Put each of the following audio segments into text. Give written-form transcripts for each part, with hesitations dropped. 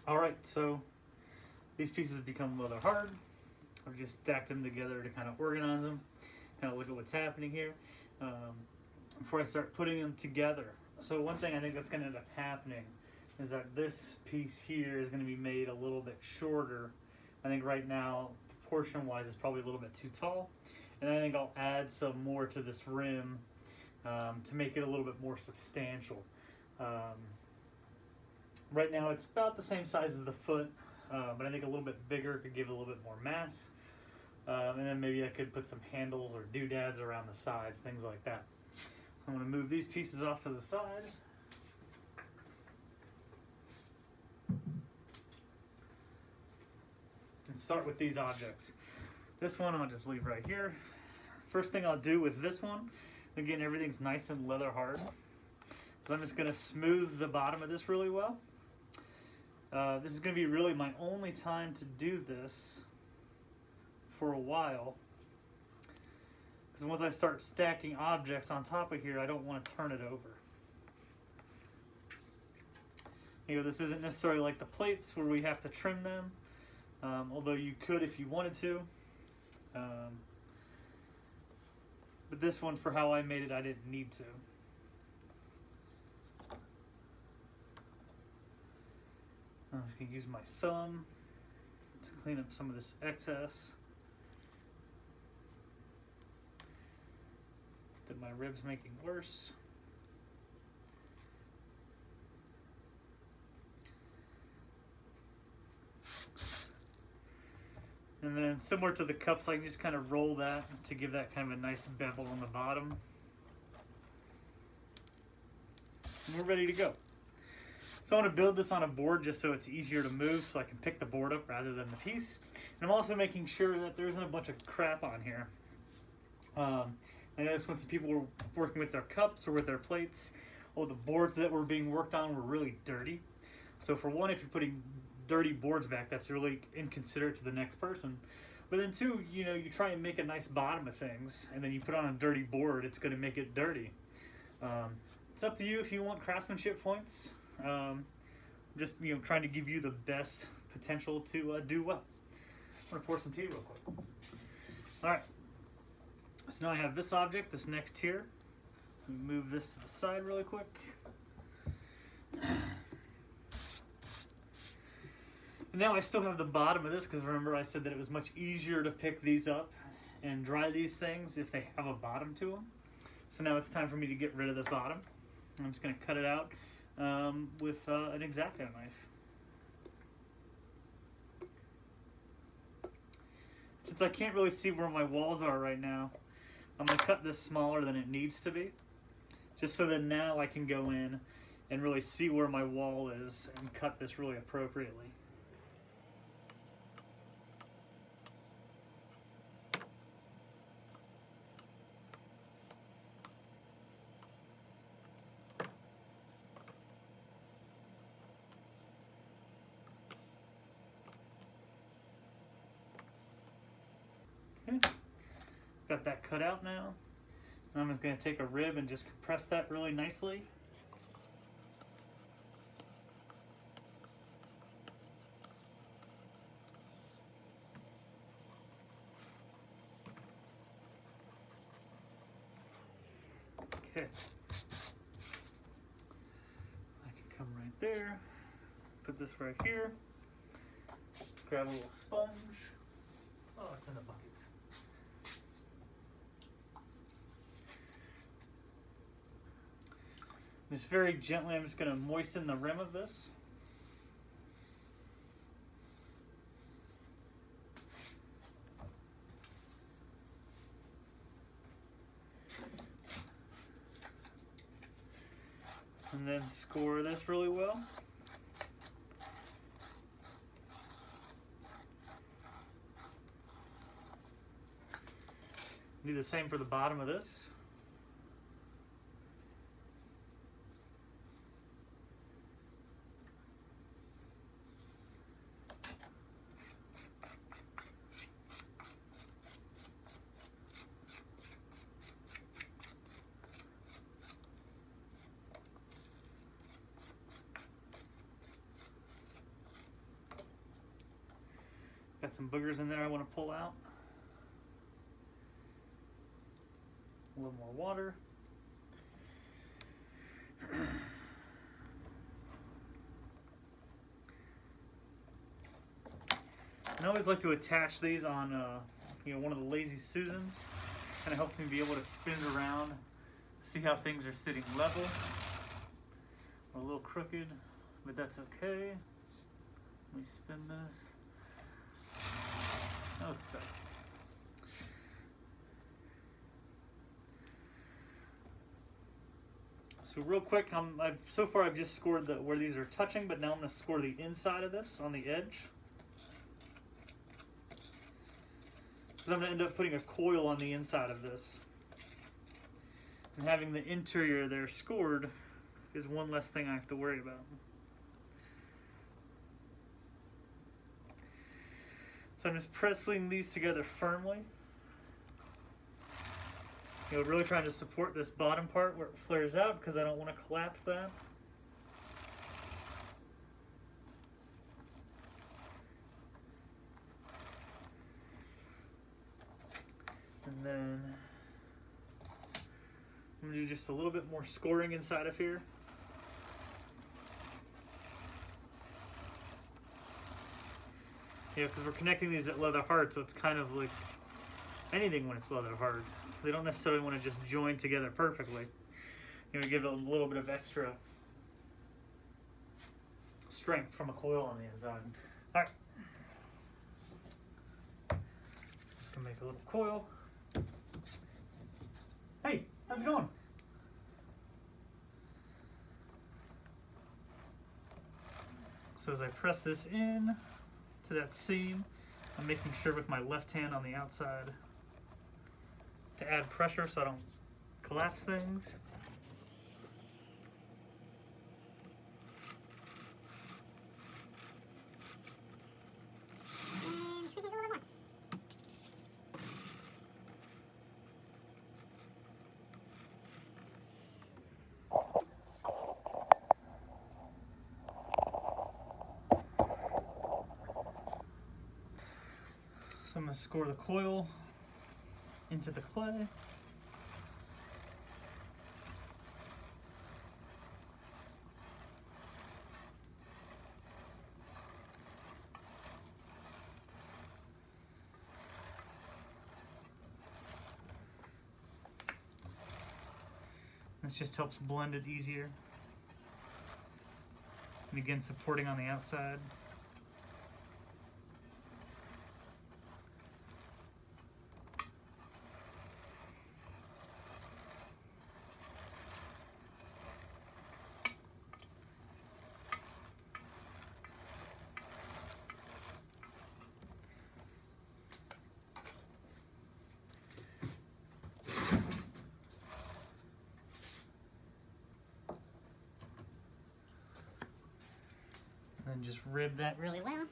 All right, so these pieces become rather hard. I've just stacked them together to kind of organize them, kind of look at what's happening here before I start putting them together. So one thing I think that's going to end up happening is that this piece here is going to be made a little bit shorter. I think right now, proportion-wise, it's probably a little bit too tall. And I think I'll add some more to this rim to make it a little bit more substantial. Right now it's about the same size as the foot, but I think a little bit bigger could give it a little bit more mass. And then maybe I could put some handles or doodads around the sides, things like that. I'm going to move these pieces off to the side. And start with these objects. This one I'll just leave right here. First thing I'll do with this one, again everything's nice and leather hard, is I'm just going to smooth the bottom of this really well. This is going to be really my only time to do this for a while, because once I start stacking objects on top of here, I don't want to turn it over. You know, this isn't necessarily like the plates where we have to trim them, although you could if you wanted to. But this one, for how I made it, I didn't need to. I'm just going to use my thumb to clean up some of this excess that my rib's making worse. And then similar to the cups, I can just kind of roll that to give that kind of a nice bevel on the bottom. And we're ready to go. So I want to build this on a board just so it's easier to move, so I can pick the board up rather than the piece. And I'm also making sure that there isn't a bunch of crap on here. I noticed when some people were working with their cups or with their plates, the boards that were being worked on were really dirty. So for one, if you're putting dirty boards back, that's really inconsiderate to the next person. But then two, you know, you try and make a nice bottom of things, and then you put on a dirty board, it's going to make it dirty. It's up to you if you want craftsmanship points. Just, you know, trying to give you the best potential to do well. I'm going to pour some tea real quick. All right. So now I have this object, this next tier. Move this to the side really quick. And now I still have the bottom of this, because remember I said that it was much easier to pick these up and dry these things if they have a bottom to them. So now it's time for me to get rid of this bottom. I'm just going to cut it out with an X-Acto knife. Since I can't really see where my walls are right now, I'm going to cut this smaller than it needs to be, just so that now I can go in and really see where my wall is and cut this really appropriately. Okay, got that cut out now. I'm just going to take a rib and just compress that really nicely. Okay. I can come right there, put this right here, grab a little sponge. Oh, it's in the bucket. Just very gently, I'm just going to moisten the rim of this. And then score this really well. Do the same for the bottom of this. Got some boogers in there I want to pull out. A little more water. And I always like to attach these on one of the Lazy Susans. Kind of helps me be able to spin it around, see how things are sitting level. Or a little crooked, but that's okay. Let me spin this. That looks better. So real quick, so far I've just scored where these are touching, but now I'm going to score the inside of this on the edge. Because I'm going to end up putting a coil on the inside of this. And having the interior there scored is one less thing I have to worry about. So I'm just pressing these together firmly. Really trying to support this bottom part where it flares out because I don't want to collapse that. And then I'm going to do just a little bit more scoring inside of here. Because we're connecting these at leather hard, so it's kind of like anything when it's leather hard. They don't necessarily want to just join together perfectly. Give it a little bit of extra strength from a coil on the inside. All right. Just gonna make a little coil. Hey, how's it going? So as I press this in to that seam, I'm making sure with my left hand on the outside to add pressure so I don't collapse things. So I'm going to score the coil into the clay. This just helps blend it easier. And again, supporting on the outside. And just rib that really well.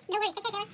No worries, take care, Taylor.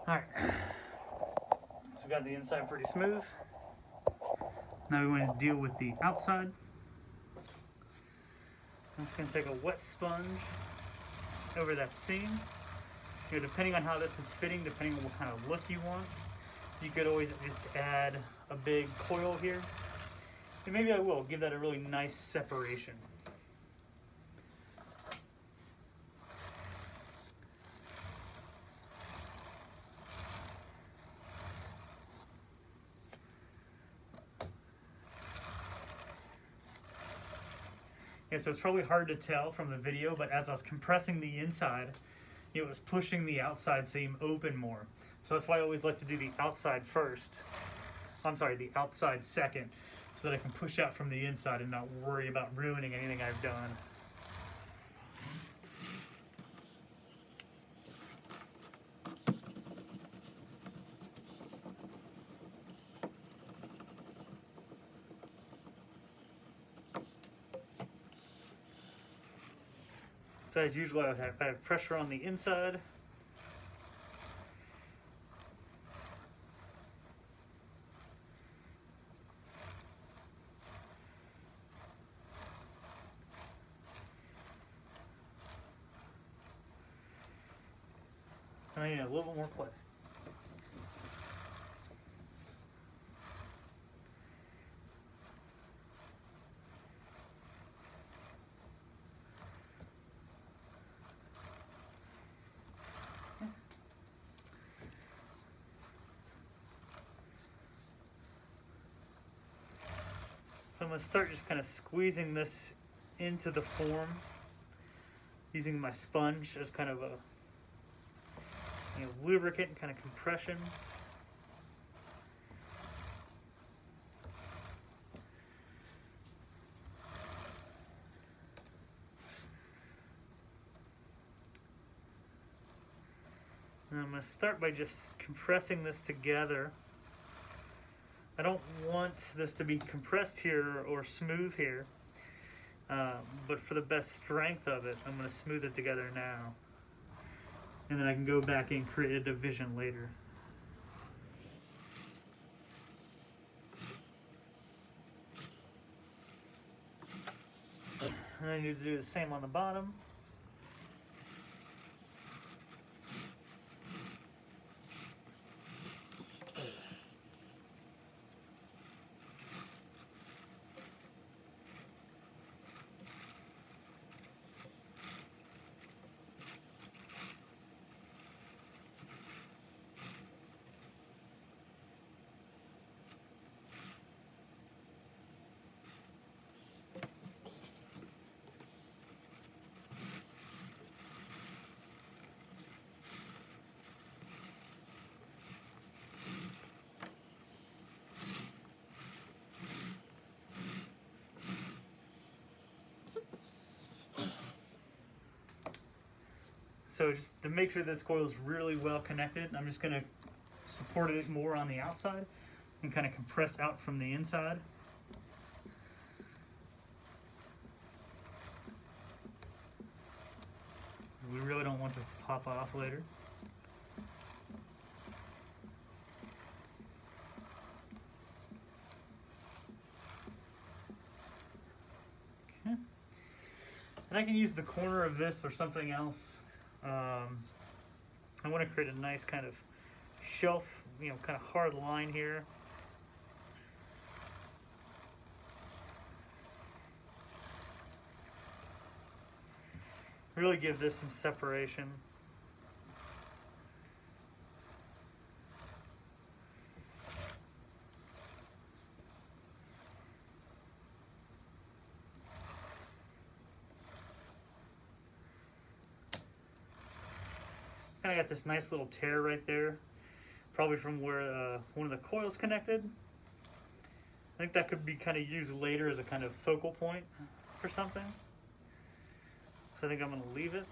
Alright, so we got the inside pretty smooth. Now we want to deal with the outside. I'm just going to take a wet sponge over that seam. Depending on how this is fitting, depending on what kind of look you want, you could always just add a big coil here. And maybe I will give that a really nice separation. Yeah, so it's probably hard to tell from the video, but as I was compressing the inside, it was pushing the outside seam open more. So that's why I always like to do the outside first. I'm sorry, the outside second, so that I can push out from the inside and not worry about ruining anything I've done. So as usual, I have pressure on the inside. And I need a little bit more clay. So I'm going to start just kind of squeezing this into the form using my sponge as kind of a lubricant and kind of compression. And I'm going to start by just compressing this together. I don't want this to be compressed here or smooth here, but for the best strength of it, I'm going to smooth it together now. And then I can go back and create a division later. And I need to do the same on the bottom. So just to make sure this coil is really well connected, I'm just going to support it more on the outside and kind of compress out from the inside. We really don't want this to pop off later. Okay. And I can use the corner of this or something else. I want to create a nice kind of shelf, kind of hard line here. Really give this some separation. Kind of got this nice little tear right there, probably from where one of the coils connected. I think that could be kind of used later as a kind of focal point for something. So I think I'm going to leave it.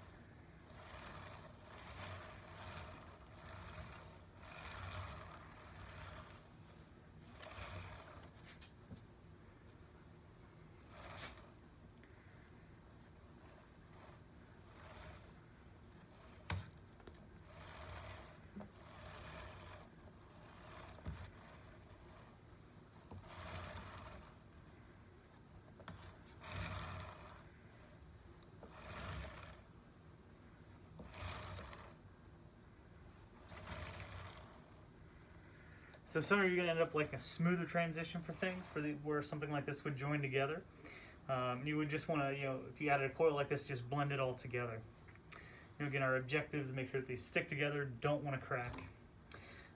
So some of you are going to end up like a smoother transition for things, where something like this would join together. You would just want to, if you added a coil like this, just blend it all together. Again, our objective is to make sure that they stick together, don't want to crack.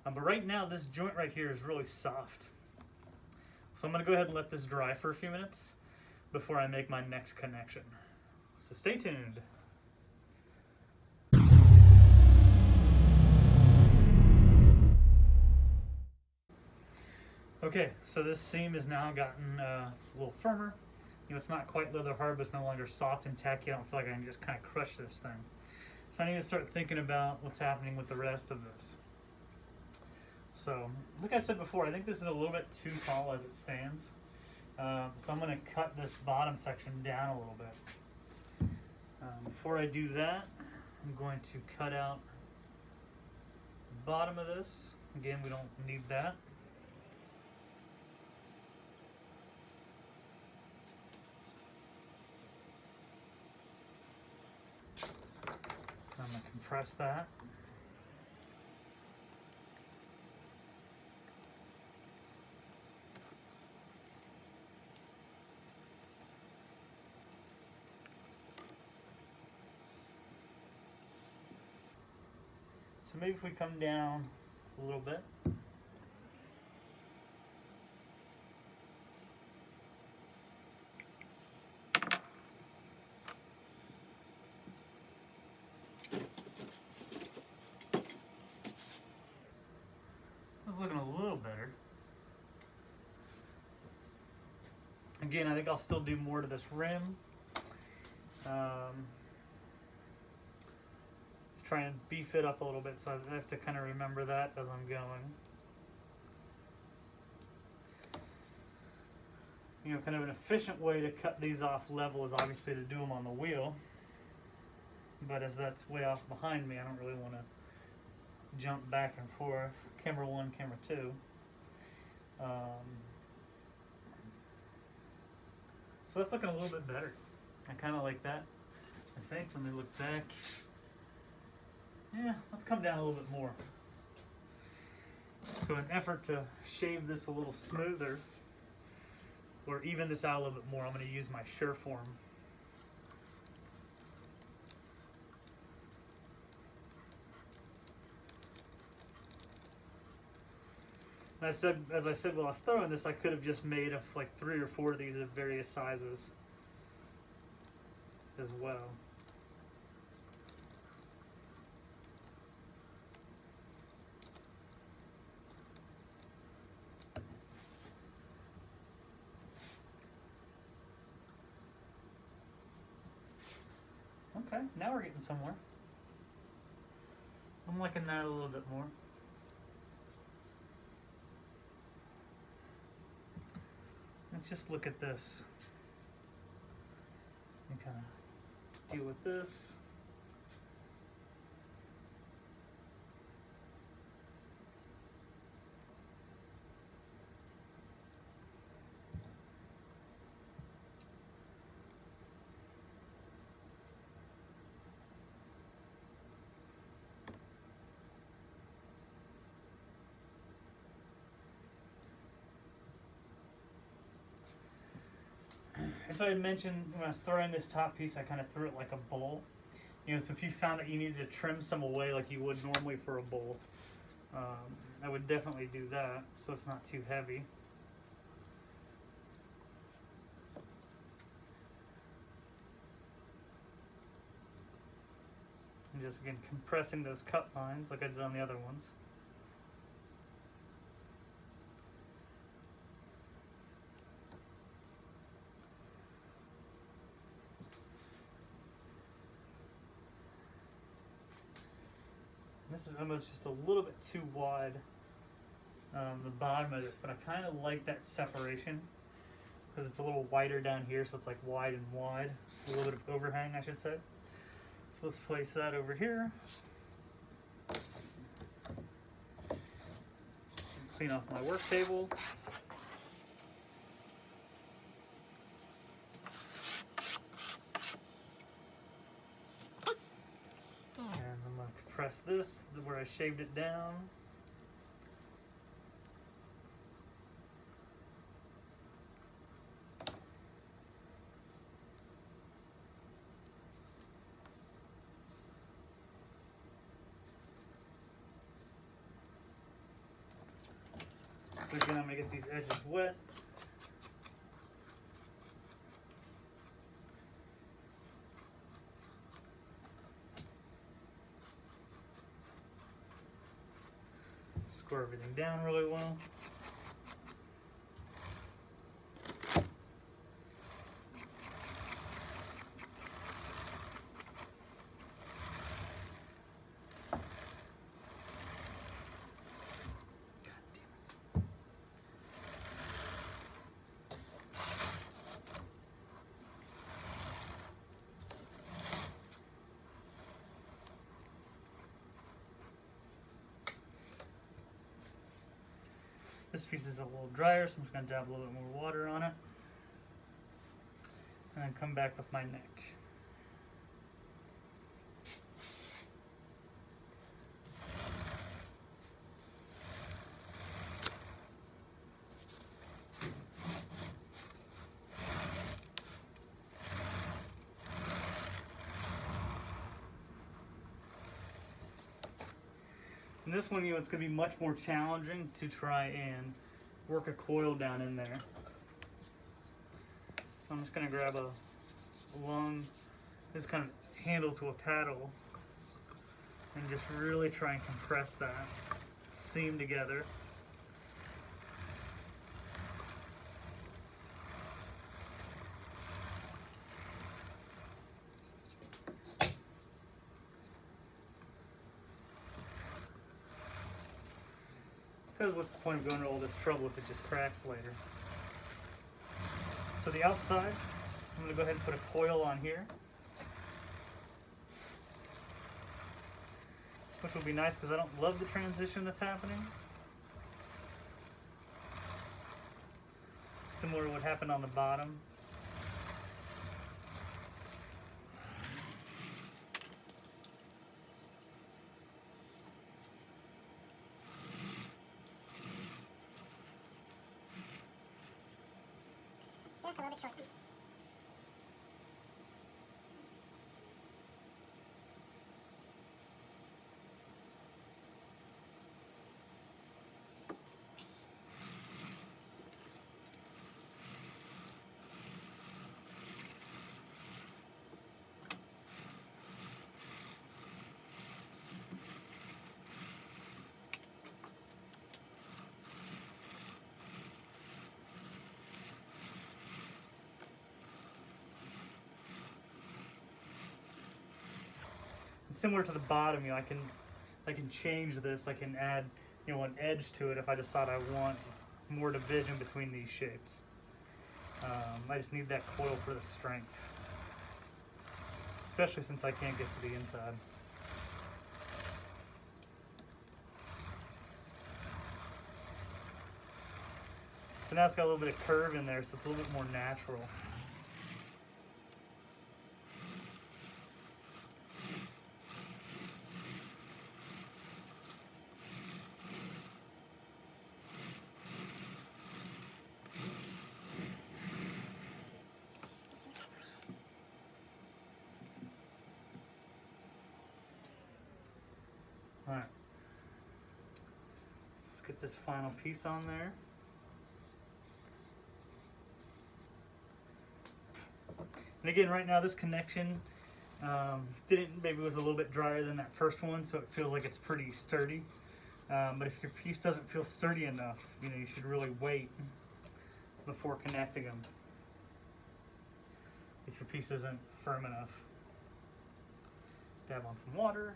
But right now, this joint right here is really soft. So I'm going to go ahead and let this dry for a few minutes. before I make my next connection. So stay tuned. Okay, so this seam has now gotten a little firmer. You know, it's not quite leather hard, but it's no longer soft and tacky. I don't feel like I can just kind of crush this thing. So I need to start thinking about what's happening with the rest of this. So, like I said before, I think this is a little bit too tall as it stands. So I'm going to cut this bottom section down a little bit. Before I do that, I'm going to cut out the bottom of this. Again, we don't need that. I'm going to compress that. So maybe if we come down a little bit. It's looking a little better. Again, I think I'll still do more to this rim. Try and beef it up a little bit, so I have to kind of remember that as I'm going. You know, kind of an efficient way to cut these off level is obviously to do them on the wheel. But as that's way off behind me, I don't really want to jump back and forth. Camera 1, camera 2. So that's looking a little bit better. I kind of like that, I think. Let me look back. Yeah, let's come down a little bit more. So in an effort to shave this a little smoother, or even this out a little bit more, I'm going to use my Surform. And as I said while I was throwing this, I could have just made like 3 or 4 of these of various sizes as well. Okay, now we're getting somewhere. I'm liking that a little bit more. Let's just look at this and kind of deal with this. And so I mentioned when I was throwing this top piece, I kind of threw it like a bowl. You know, so if you found that you needed to trim some away like you would normally for a bowl, I would definitely do that so it's not too heavy. And just again compressing those cut lines like I did on the other ones. This is almost just a little bit too wide, the bottom of this, but I kind of like that separation because it's a little wider down here, so it's like wide and wide, a little bit of overhang, I should say. So let's place that over here. Clean off my work table. Press this where I shaved it down. So again, I'm going to get these edges wet. Score everything down really well. This piece is a little drier, so I'm just going to dab a little bit more water on it. And then come back with my neck. And this one, it's going to be much more challenging to try and work a coil down in there. So I'm just going to grab a long, this kind of handle to a paddle, and just really try and compress that seam together. Because what's the point of going to all this trouble if it just cracks later? So the outside, I'm going to go ahead and put a coil on here, which will be nice because I don't love the transition that's happening. Similar to what happened on the bottom. Just a little bit short. Similar to the bottom, I can change this. I can add, an edge to it if I decide I want more division between these shapes. I just need that coil for the strength, especially since I can't get to the inside. So now it's got a little bit of curve in there, so it's a little bit more natural. Alright, let's get this final piece on there. And again, right now this connection maybe was a little bit drier than that first one, so it feels like it's pretty sturdy. But if your piece doesn't feel sturdy enough, you should really wait before connecting them. If your piece isn't firm enough. Dab on some water.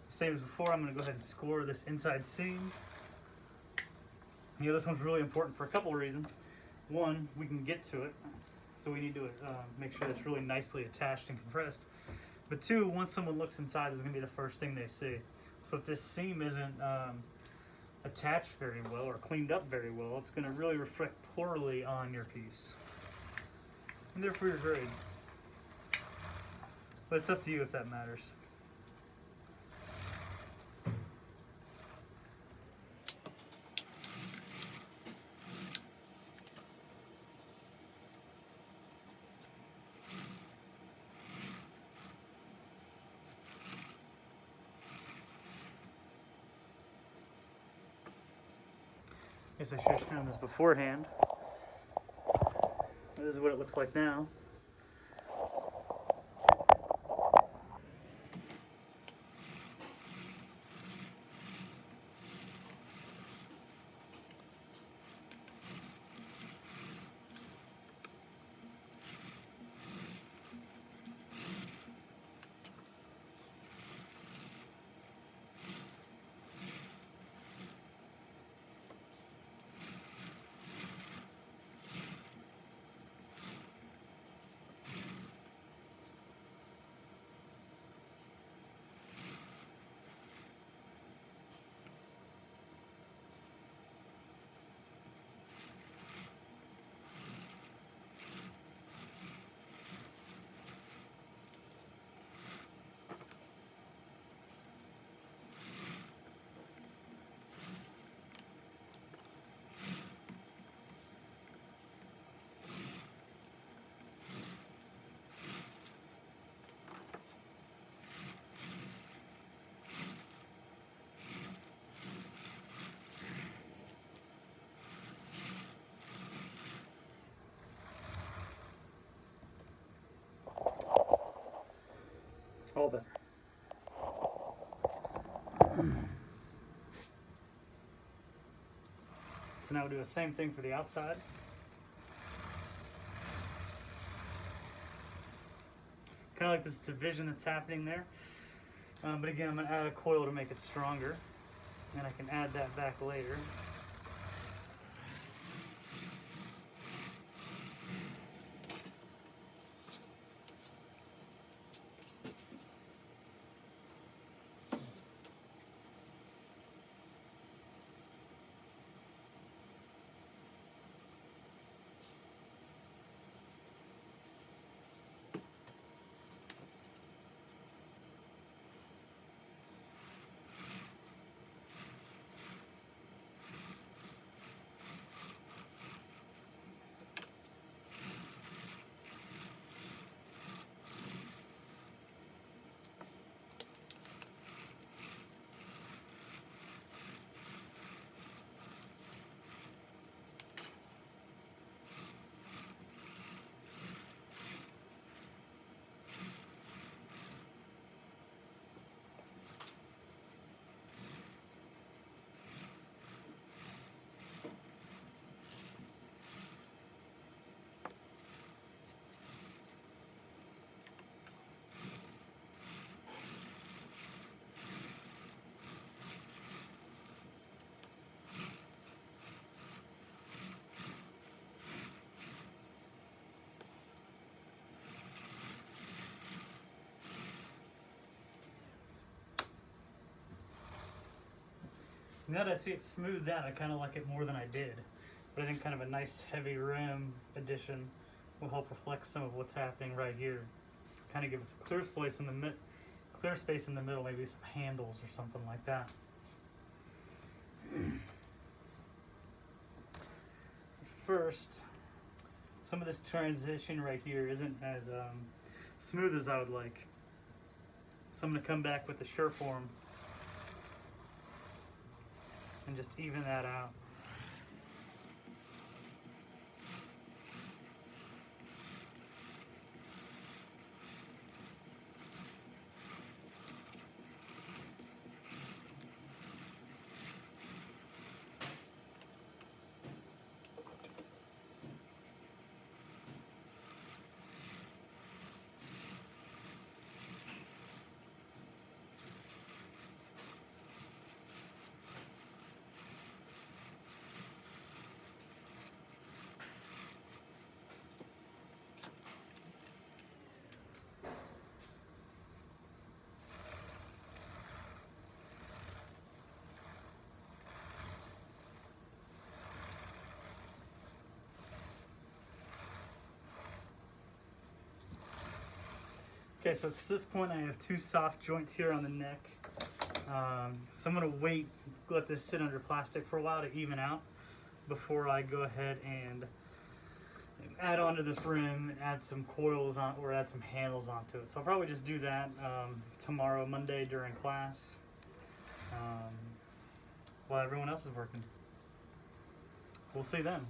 Same as before, I'm going to go ahead and score this inside seam. This one's really important for a couple of reasons. One, we can get to it, so we need to make sure it's really nicely attached and compressed. But two, once someone looks inside, this is going to be the first thing they see. So if this seam isn't attached very well or cleaned up very well, it's going to really reflect poorly on your piece, and therefore your grade. But it's up to you if that matters. Guess I should have shown this beforehand. This is what it looks like now. All better. So now we'll do the same thing for the outside. Kind of like this division that's happening there. But again, I'm going to add a coil to make it stronger. And I can add that back later. Now that I see it smoothed out, I kind of like it more than I did. But I think kind of a nice heavy rim addition will help reflect some of what's happening right here. Kind of give us a clear space in the middle, maybe some handles or something like that. First, some of this transition right here isn't as smooth as I would like. So I'm going to come back with the Surform and just even that out. Okay, so at this point I have two soft joints here on the neck. So I'm gonna wait, let this sit under plastic for a while to even out before I go ahead and add onto this rim, add some coils on, or add some handles onto it. So I'll probably just do that tomorrow, Monday during class, while everyone else is working. We'll see then.